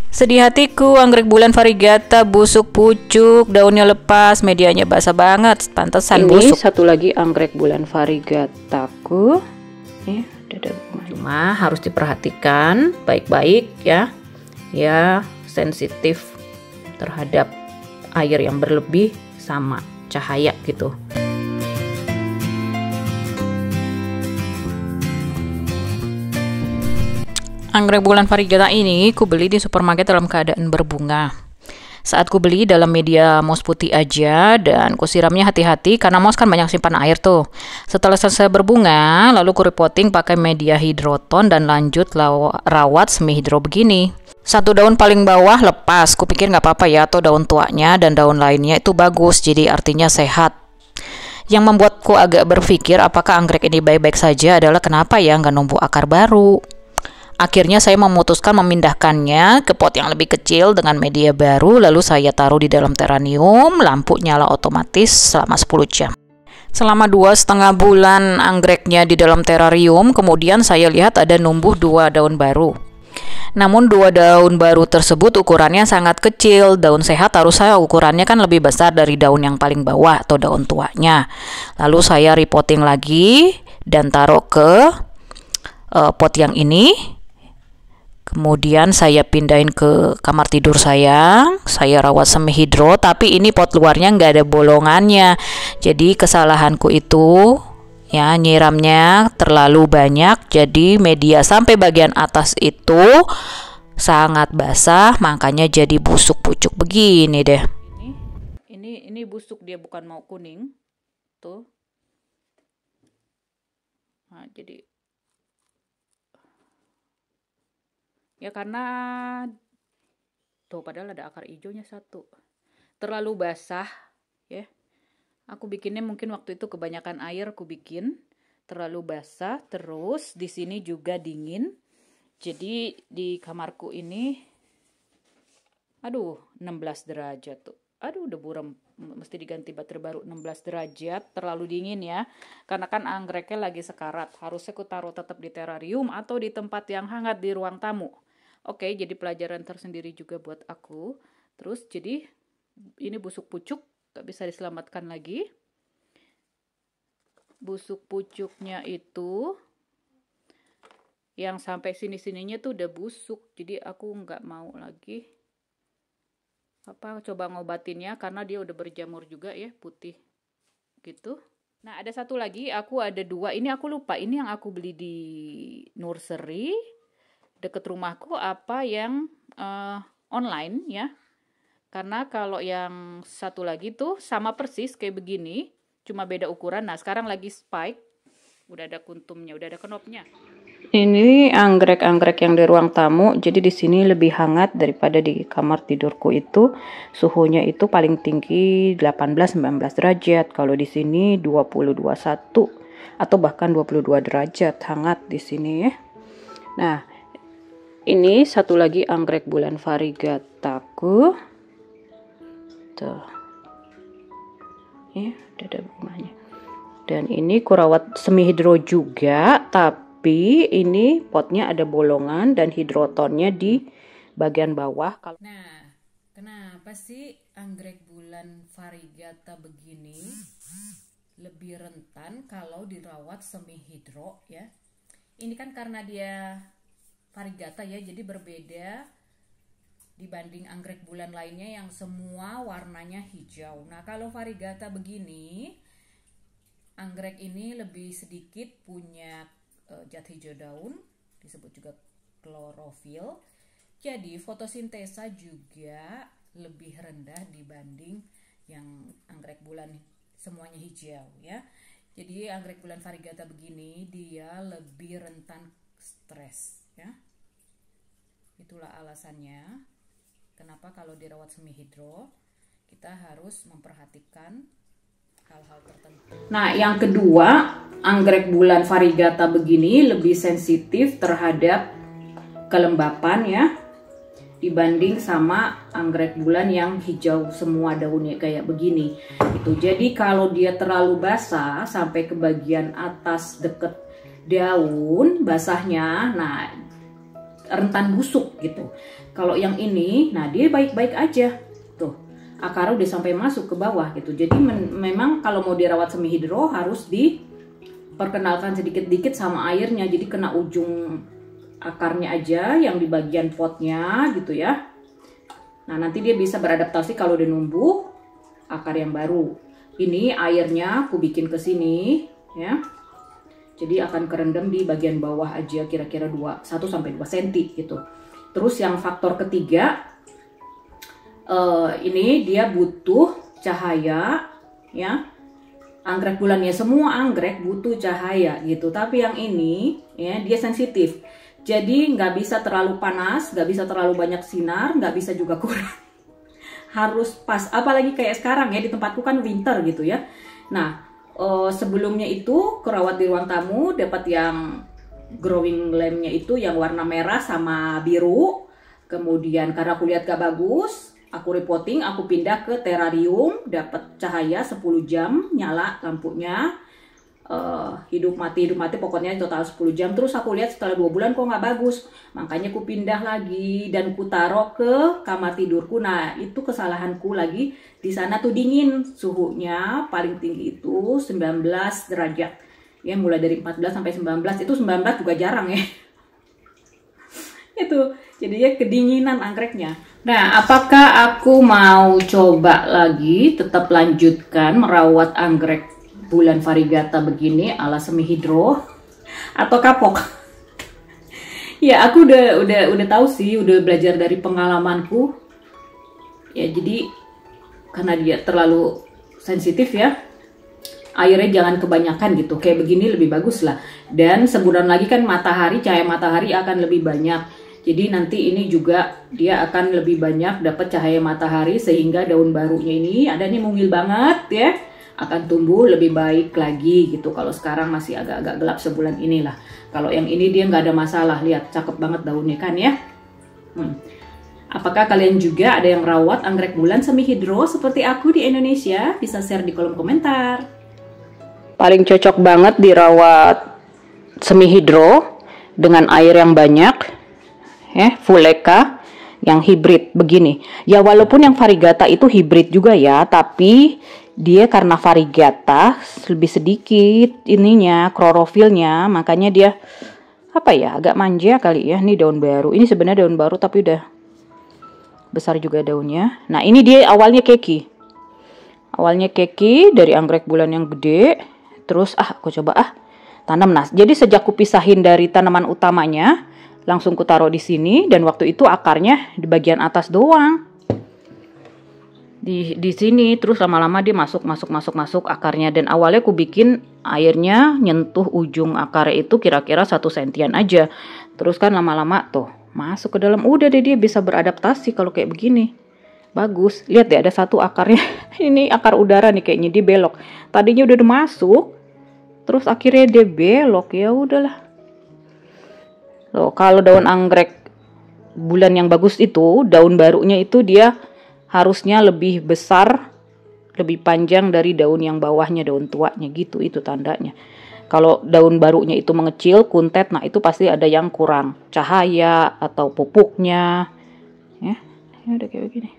Sedih hatiku, anggrek bulan variegata busuk pucuk, daunnya lepas, medianya basah banget, pantesan busuk. Ini satu lagi anggrek bulan variegataku. Cuma harus diperhatikan baik-baik ya. Ya, sensitif terhadap air yang berlebih sama cahaya gitu. Anggrek bulan variegata ini ku beli di supermarket dalam keadaan berbunga. Saat ku beli dalam media moss putih aja dan ku siramnya hati-hati karena moss kan banyak simpan air tuh. Setelah selesai berbunga, lalu ku repotting pakai media hidroton dan lanjut rawat semi hidro begini. Satu daun paling bawah lepas, ku pikir nggak apa-apa ya, atau daun tuanya dan daun lainnya itu bagus, jadi artinya sehat. Yang membuatku agak berpikir apakah anggrek ini baik-baik saja adalah kenapa ya nggak numbuh akar baru. Akhirnya saya memutuskan memindahkannya ke pot yang lebih kecil dengan media baru, lalu saya taruh di dalam terrarium, lampu nyala otomatis selama 10 jam. Selama 2,5 bulan anggreknya di dalam terrarium, kemudian saya lihat ada numbuh 2 daun baru. Namun 2 daun baru tersebut ukurannya sangat kecil, daun sehat harusnya ukurannya kan lebih besar dari daun yang paling bawah atau daun tuanya. Lalu saya repotting lagi dan taruh ke pot yang ini. Kemudian saya pindahin ke kamar tidur saya rawat semi hidro, tapi ini pot luarnya nggak ada bolongannya. Jadi kesalahanku itu ya nyiramnya terlalu banyak, jadi media sampai bagian atas itu sangat basah, makanya jadi busuk pucuk begini deh. Ini busuk, dia bukan mau kuning tuh. Nah, jadi ya karena tuh padahal ada akar hijaunya satu. Terlalu basah ya. Aku bikinnya mungkin waktu itu kebanyakan air aku bikin. Terlalu basah, terus di sini juga dingin. Jadi di kamarku ini 16 derajat tuh. Udah buram, mesti diganti baterai baru. 16 derajat, terlalu dingin ya. Karena kan anggreknya lagi sekarat. Harusnya aku taruh tetap di terrarium atau di tempat yang hangat di ruang tamu. Oke, jadi pelajaran tersendiri juga buat aku. Terus jadi ini busuk pucuk, gak bisa diselamatkan lagi. Busuk pucuknya itu yang sampai sini-sininya tuh udah busuk. Jadi aku nggak mau lagi coba ngobatinnya karena dia udah berjamur juga ya, putih gitu. Nah, ada satu lagi, aku ada 2. Ini aku lupa, ini yang aku beli di nursery deket rumahku apa yang online ya. Karena kalau yang satu lagi tuh sama persis kayak begini, cuma beda ukuran. Nah, sekarang lagi spike, udah ada kuntumnya, udah ada knopnya. Ini anggrek-anggrek yang di ruang tamu, jadi di sini lebih hangat daripada di kamar tidurku itu. Suhunya itu paling tinggi 18-19 derajat. Kalau di sini 20-21 atau bahkan 22 derajat hangat di sini ya. Nah, ini satu lagi anggrek bulan variegataku. Tuh. Ya, udah ada bunganya. Dan ini kurawat semi hidro juga, tapi ini potnya ada bolongan dan hidrotonnya di bagian bawah. Nah, kenapa sih anggrek bulan variegata begini lebih rentan kalau dirawat semi hidro ya? Ini kan karena dia variegata ya, jadi berbeda dibanding anggrek bulan lainnya yang semua warnanya hijau. Nah, kalau variegata begini, anggrek ini lebih sedikit punya zat hijau daun, disebut juga klorofil. Jadi fotosintesa juga lebih rendah dibanding yang anggrek bulan semuanya hijau ya. Jadi anggrek bulan variegata begini dia lebih rentan stres ya. Itulah alasannya kenapa kalau dirawat semi hidro kita harus memperhatikan hal-hal tertentu. Nah, yang kedua, anggrek bulan variegata begini lebih sensitif terhadap kelembapan ya, dibanding sama anggrek bulan yang hijau semua daunnya kayak begini. Itu jadi kalau dia terlalu basah sampai ke bagian atas deket daun basahnya, nah rentan busuk gitu. Kalau yang ini, nah dia baik-baik aja. Tuh, akar udah sampai masuk ke bawah gitu. Jadi memang kalau mau dirawat semi hidro harus diperkenalkan sedikit-sedikit sama airnya. Jadi kena ujung akarnya aja yang di bagian potnya gitu ya. Nah, nanti dia bisa beradaptasi kalau udah numbuh akar yang baru. Ini airnya aku bikin ke sini ya. Jadi akan kerendam di bagian bawah aja kira-kira 1 sampai 2 cm gitu. Terus yang faktor ketiga, ini dia butuh cahaya ya. Anggrek bulannya semua anggrek butuh cahaya gitu. Tapi yang ini ya dia sensitif. Jadi nggak bisa terlalu panas, nggak bisa terlalu banyak sinar, nggak bisa juga kurang. Harus pas. Apalagi kayak sekarang ya di tempatku kan winter gitu ya. Nah. Sebelumnya itu kerawat di ruang tamu dapat yang growing lampnya itu yang warna merah sama biru. Kemudian karena aku lihat gak bagus, aku repotting, aku pindah ke terrarium, dapat cahaya 10 jam nyala lampunya. Hidup mati pokoknya total 10 jam. Terus aku lihat setelah 2 bulan kok nggak bagus, makanya aku pindah lagi dan ku taruh ke kamar tidurku. Nah itu kesalahanku lagi, di sana tuh dingin, suhunya paling tinggi itu 19 derajat ya, mulai dari 14 sampai 19. Itu 19 juga jarang ya. Itu jadinya kedinginan anggreknya. Nah, apakah aku mau coba lagi tetap lanjutkan merawat anggrek bulan variegata begini ala semi hidro atau kapok? Ya, aku udah tahu sih, udah belajar dari pengalamanku. Ya, jadi karena dia terlalu sensitif ya, airnya jangan kebanyakan gitu. Kayak begini lebih bagus lah. Dan sebulan lagi kan cahaya matahari akan lebih banyak. Jadi nanti ini juga dia akan lebih banyak dapat cahaya matahari sehingga daun barunya ini ada nih mungil banget ya, akan tumbuh lebih baik lagi gitu. Kalau sekarang masih agak-agak gelap sebulan inilah. Kalau yang ini dia nggak ada masalah, lihat cakep banget daunnya kan ya. Apakah kalian juga ada yang rawat anggrek bulan semi hidro seperti aku di Indonesia? Bisa share di kolom komentar. Paling cocok banget dirawat semi hidro dengan air yang banyak ya, Fulleka yang hibrid begini. Ya walaupun yang variegata itu hibrid juga ya, tapi dia karena variegata lebih sedikit ininya klorofilnya, makanya dia apa ya, agak manja kali ya. Ini daun baru, ini sebenarnya daun baru tapi udah besar juga daunnya. Nah ini dia awalnya keki dari anggrek bulan yang gede. Terus aku coba tanam. Nah jadi sejak ku pisahin dari tanaman utamanya, langsung ku taruh di sini, dan waktu itu akarnya di bagian atas doang. Di sini terus lama-lama dia masuk akarnya, dan awalnya aku bikin airnya nyentuh ujung akarnya itu kira-kira 1 sentian aja. Terus kan lama-lama tuh masuk ke dalam, udah deh dia bisa beradaptasi kalau kayak begini. Bagus. Lihat deh ada satu akarnya. Ini akar udara nih kayaknya dia belok. Tadinya udah masuk, terus akhirnya dia belok. Ya udahlah. Loh, kalau daun anggrek bulan yang bagus itu, daun barunya itu dia harusnya lebih besar, lebih panjang dari daun yang bawahnya, daun tuanya gitu, itu tandanya. Kalau daun barunya itu mengecil, kuntet, nah itu pasti ada yang kurang cahaya atau pupuknya. Ya udah kayak begini.